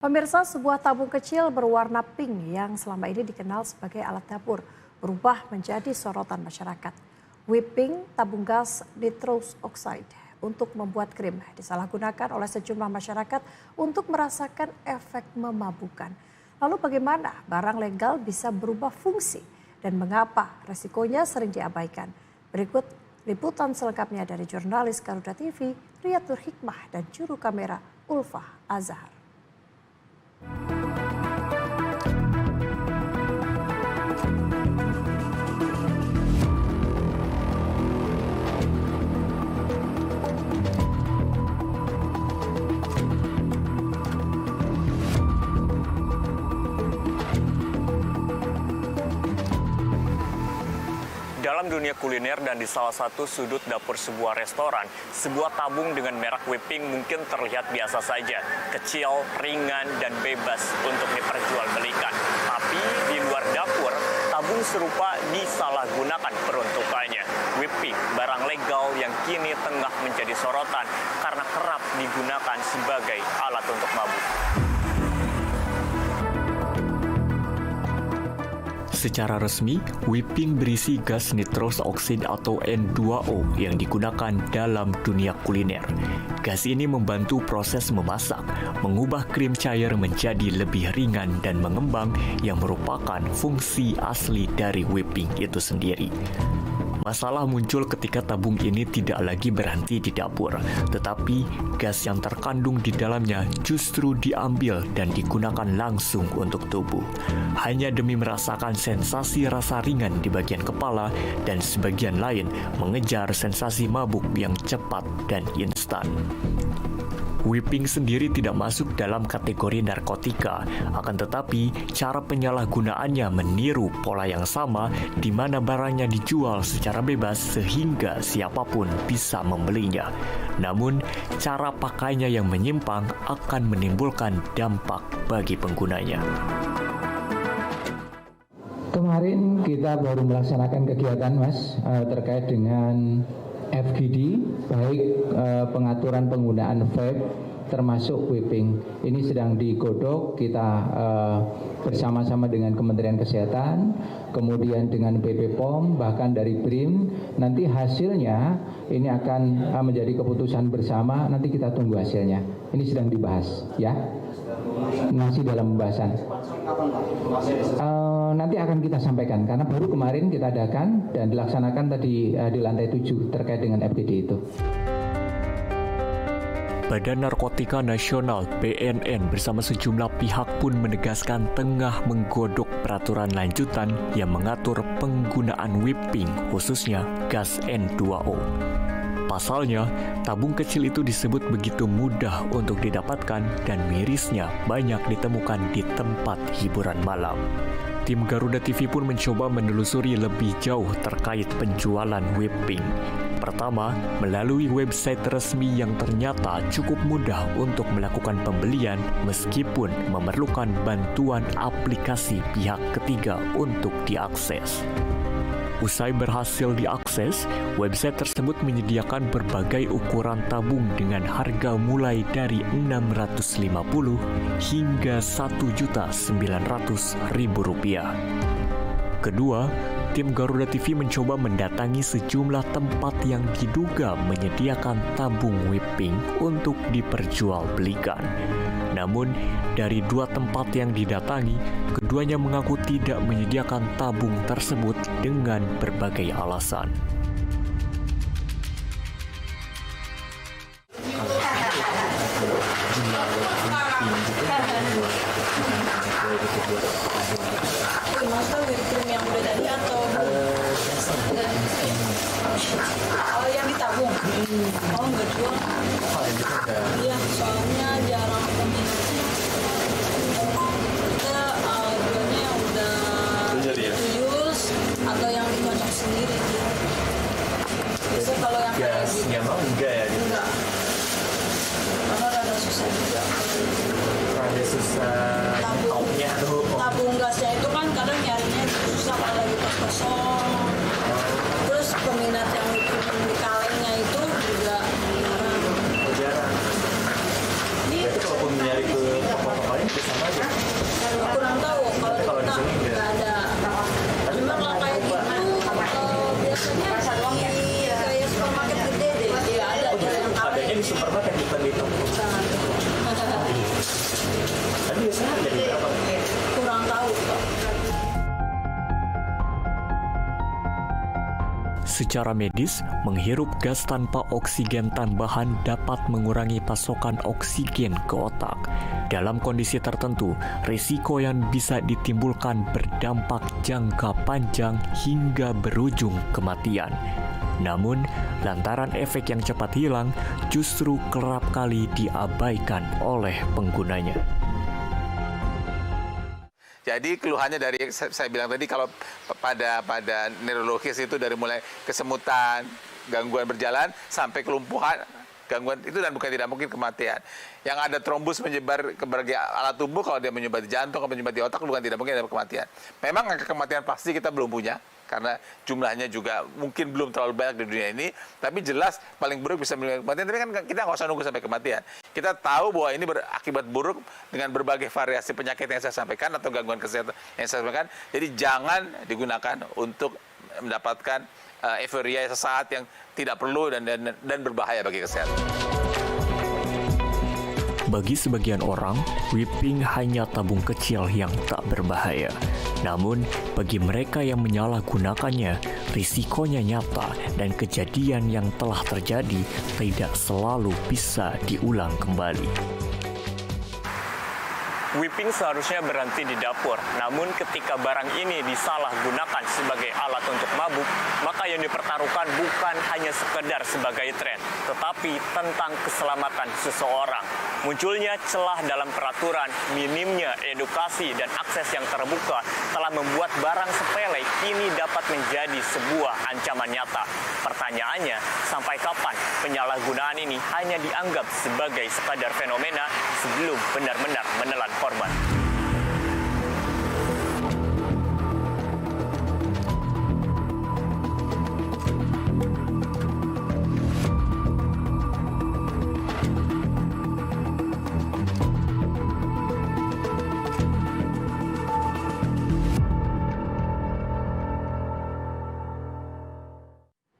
Pemirsa, sebuah tabung kecil berwarna pink yang selama ini dikenal sebagai alat dapur berubah menjadi sorotan masyarakat. Whipping tabung gas nitrous oxide untuk membuat krim disalahgunakan oleh sejumlah masyarakat untuk merasakan efek memabukkan. Lalu bagaimana barang legal bisa berubah fungsi dan mengapa resikonya sering diabaikan? Berikut liputan selengkapnya dari jurnalis Garuda TV, Riyatul Hikmah dan juru kamera Ulfah Azhar. Dalam dunia kuliner dan di salah satu sudut dapur sebuah restoran, sebuah tabung dengan merek Whipping mungkin terlihat biasa saja, kecil, ringan, dan bebas untuk diperjualbelikan. Tapi di luar dapur, tabung serupa disalahgunakan peruntukannya. Whipping, barang legal yang kini tengah menjadi sorotan karena kerap digunakan sebagai alat untuk mabuk. Secara resmi, whipping berisi gas nitrous oxide atau N2O yang digunakan dalam dunia kuliner. Gas ini membantu proses memasak, mengubah krim cair menjadi lebih ringan dan mengembang yang merupakan fungsi asli dari whipping itu sendiri. Masalah muncul ketika tabung ini tidak lagi berhenti di dapur, tetapi gas yang terkandung di dalamnya justru diambil dan digunakan langsung untuk tubuh. Hanya demi merasakan sensasi rasa ringan di bagian kepala dan sebagian lain mengejar sensasi mabuk yang cepat dan instan. Whipping sendiri tidak masuk dalam kategori narkotika, akan tetapi cara penyalahgunaannya meniru pola yang sama di mana barangnya dijual secara bebas sehingga siapapun bisa membelinya. Namun, cara pakainya yang menyimpang akan menimbulkan dampak bagi penggunanya. Kemarin kita baru melaksanakan kegiatan terkait dengan FGD, baik pengaturan penggunaan vape termasuk whipping. Ini sedang digodok, kita bersama-sama dengan Kementerian Kesehatan, kemudian dengan BP POM, bahkan dari BRIM. Nanti hasilnya ini akan menjadi keputusan bersama, nanti kita tunggu hasilnya. Ini sedang dibahas, ya. Masih dalam pembahasan. Nanti akan kita sampaikan, karena baru kemarin kita adakan dan dilaksanakan tadi di lantai 7 terkait dengan FGD itu. Badan Narkotika Nasional BNN bersama sejumlah pihak pun menegaskan tengah menggodok peraturan lanjutan yang mengatur penggunaan whipping, khususnya gas N2O. Pasalnya, tabung kecil itu disebut begitu mudah untuk didapatkan dan mirisnya banyak ditemukan di tempat hiburan malam. Tim Garuda TV pun mencoba menelusuri lebih jauh terkait penjualan whipping. Pertama, melalui website resmi yang ternyata cukup mudah untuk melakukan pembelian meskipun memerlukan bantuan aplikasi pihak ketiga untuk diakses. Usai berhasil diakses, website tersebut menyediakan berbagai ukuran tabung dengan harga mulai dari Rp650 hingga Rp1.900.000. Kedua, tim Garuda TV mencoba mendatangi sejumlah tempat yang diduga menyediakan tabung whipping untuk diperjualbelikan. Namun, dari 2 tempat yang didatangi, keduanya mengaku tidak menyediakan tabung tersebut dengan berbagai alasan. Yang ditabung? Oh, enggak jual. Iya, soalnya jarang kombinasi. Kita jualnya yang udah dius atau yang dikocok sendiri. Biasanya kalau yang kayak gitu. Gasnya mah enggak ya? Enggak. Karena rada susah juga. Rada susah tautnya tuh. Tabung gasnya itu kan kadang nyarinya susah kalau lagi pas kosong. Terus peminat yang di kalengnya itu juga jarang. Jarang. Ini Berarti kalaupun nyari ke toko-toko lain Secara medis, menghirup gas tanpa oksigen tambahan dapat mengurangi pasokan oksigen ke otak. Dalam kondisi tertentu, risiko yang bisa ditimbulkan berdampak jangka panjang hingga berujung kematian. Namun, lantaran efek yang cepat hilang, justru kerap kali diabaikan oleh penggunanya. Jadi keluhannya dari saya bilang tadi kalau pada neurologis itu dari mulai kesemutan, gangguan berjalan sampai kelumpuhan, gangguan itu dan bukan tidak mungkin kematian. Yang ada trombus menyebar ke berbagai alat tubuh, kalau dia menyebar di jantung, kalau menyebar di otak, bukan tidak mungkin ada kematian. Memang angka kematian pasti kita belum punya, karena jumlahnya juga mungkin belum terlalu banyak di dunia ini, tapi jelas paling buruk bisa menyebabkan kematian, tapi kan kita nggak usah nunggu sampai kematian. Kita tahu bahwa ini berakibat buruk dengan berbagai variasi penyakit yang saya sampaikan atau gangguan kesehatan yang saya sampaikan, jadi jangan digunakan untuk mendapatkan euforia sesaat yang tidak perlu dan berbahaya bagi kesehatan. Bagi sebagian orang, whipping hanya tabung kecil yang tak berbahaya. Namun, bagi mereka yang menyalahgunakannya, risikonya nyata dan kejadian yang telah terjadi tidak selalu bisa diulang kembali. Whipping seharusnya berhenti di dapur, namun ketika barang ini disalahgunakan sebagai alat untuk mabuk, maka yang dipertaruhkan bukan hanya sekedar sebagai tren, tetapi tentang keselamatan seseorang. Munculnya celah dalam peraturan, minimnya edukasi dan akses yang terbuka telah membuat barang sepele kini dapat menjadi sebuah ancaman nyata. Pertanyaannya, sampai kapan penyalahgunaan ini hanya dianggap sebagai sekadar fenomena sebelum benar-benar menelan korban?